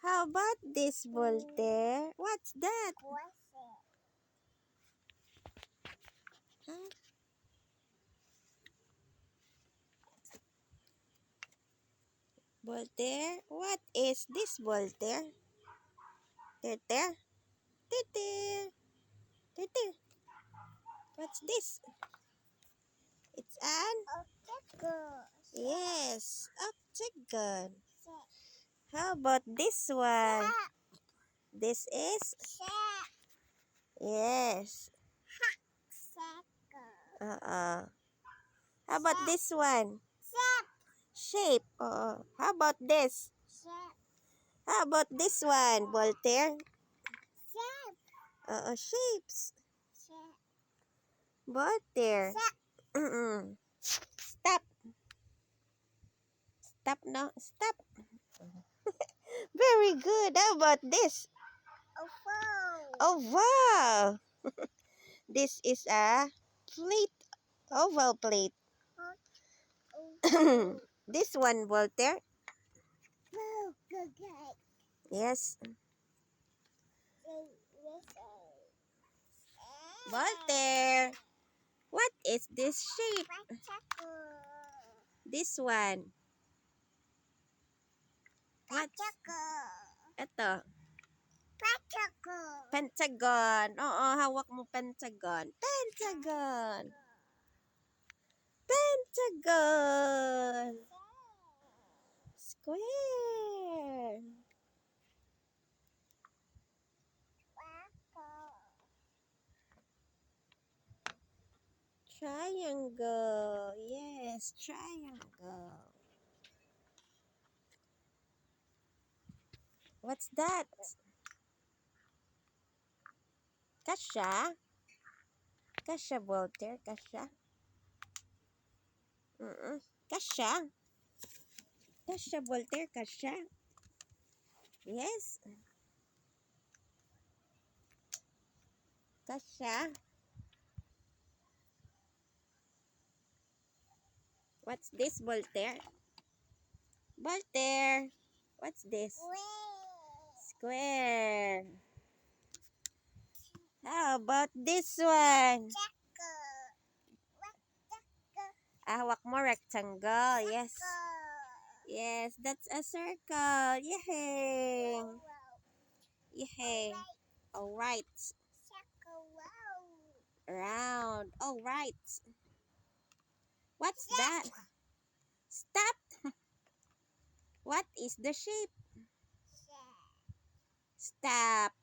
How about this, Voltaire? What's that? Huh? Voltaire? What is this, Voltaire? There, there, there, there, there, there. What's this? It's an yes, octagon. How about this one? This is yes. How about this one? Shape. How about this? How about this one, Voltaire? Shapes. Voltaire. Stop. Stop now. Stop. Very good. How about this? Oh, wow. This is a plate. Oval plate. This one, Voltaire. Yes. Voltaire. What is this shape? This one. What? Ito. Pentagon. Oo, hawak mo pentagon. Pentagon. Pentagon. Square. Triangle. Yes, triangle. What's that? Kasha? Kasha, Voltaire? Kasha? Kasha? Kasha, Voltaire? Kasha? Yes. Kasha? What's this, Voltaire? Voltaire? What's this? Square. How about this one? Hawak mo rectangle. Yes. Yes, that's a circle. Yay. Yay. All right. Round. All right. What's that? Stop. What is the shape? Stop.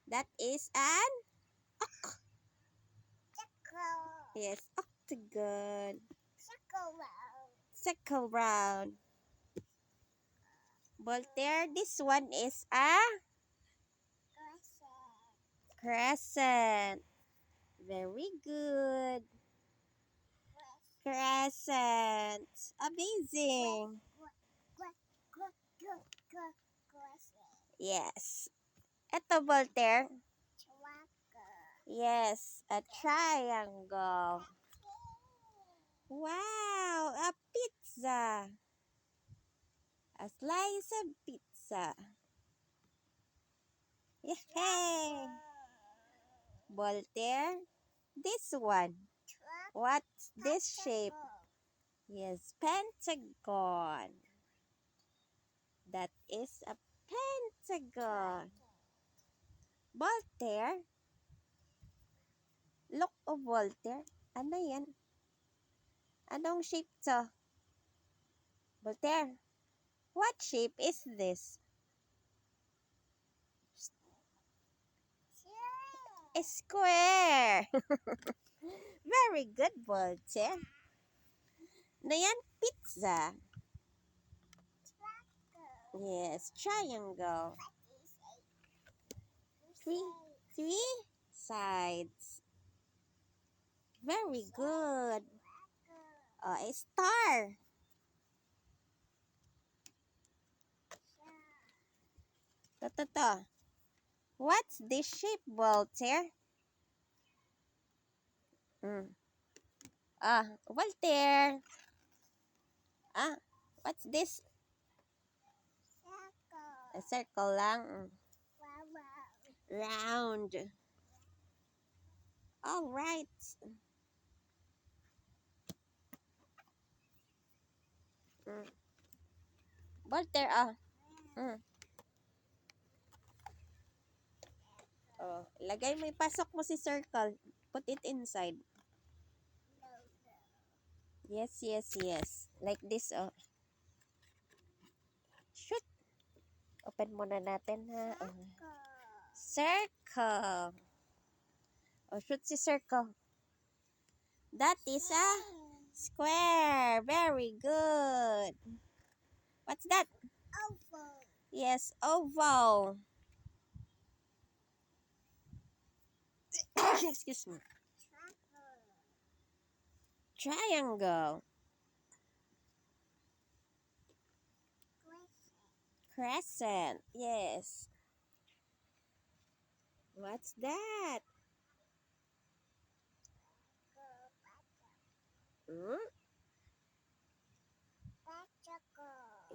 That is an yes, octagon. Circle round. Voltaire, this one is a crescent. Very good. Crescent. Amazing. Yes. Ito, Voltaire. Yes, a triangle. Wow, a pizza. A slice of pizza. Yay! Voltaire, this one. What's this shape? Yes, pentagon. That is a pentagon. Voltaire, look of Voltaire. Ano yan? Anong shape to? Voltaire, what shape is this? A square. Very good, Voltaire. Ano yan? Pizza. Yes, triangle. Three sides. Very good. A star. To. What's this shape, Voltaire? Voltaire. What's this? A circle lang. Round. All right. Walter, Oh, lagay mo, ipasok mo si circle. Put it inside. Yes, yes, yes. Like this, oh. Shoot. Open muna natin, ha. Circle. Oh, shoot si circle. That is a square. Very good. What's that? Oval. Yes, oval. Excuse me. Triangle. Crescent. Yes. What's that? Hmm?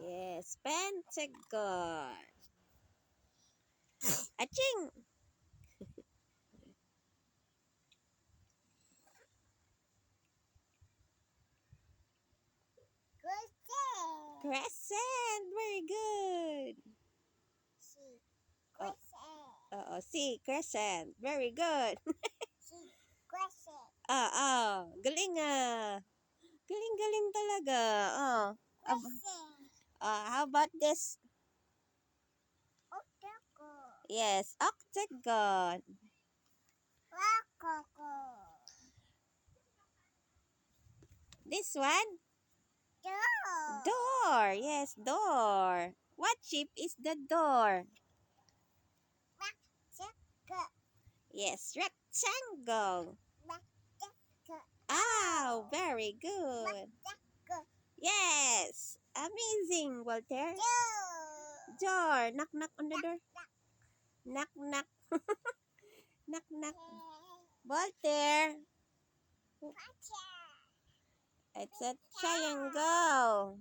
Yes, pentagon. Aching! Crescent. Very good. C. Crescent. Very good. Galing ah. Galing talaga. How about this? Yes, octagon. This one? Door. Yes, door. What shape is the door? Yes, rectangle. Oh, very good. Yes. Amazing, Walter. Door. Knock, knock on the door. Knock, knock. Knock, knock. Walter. It's a triangle.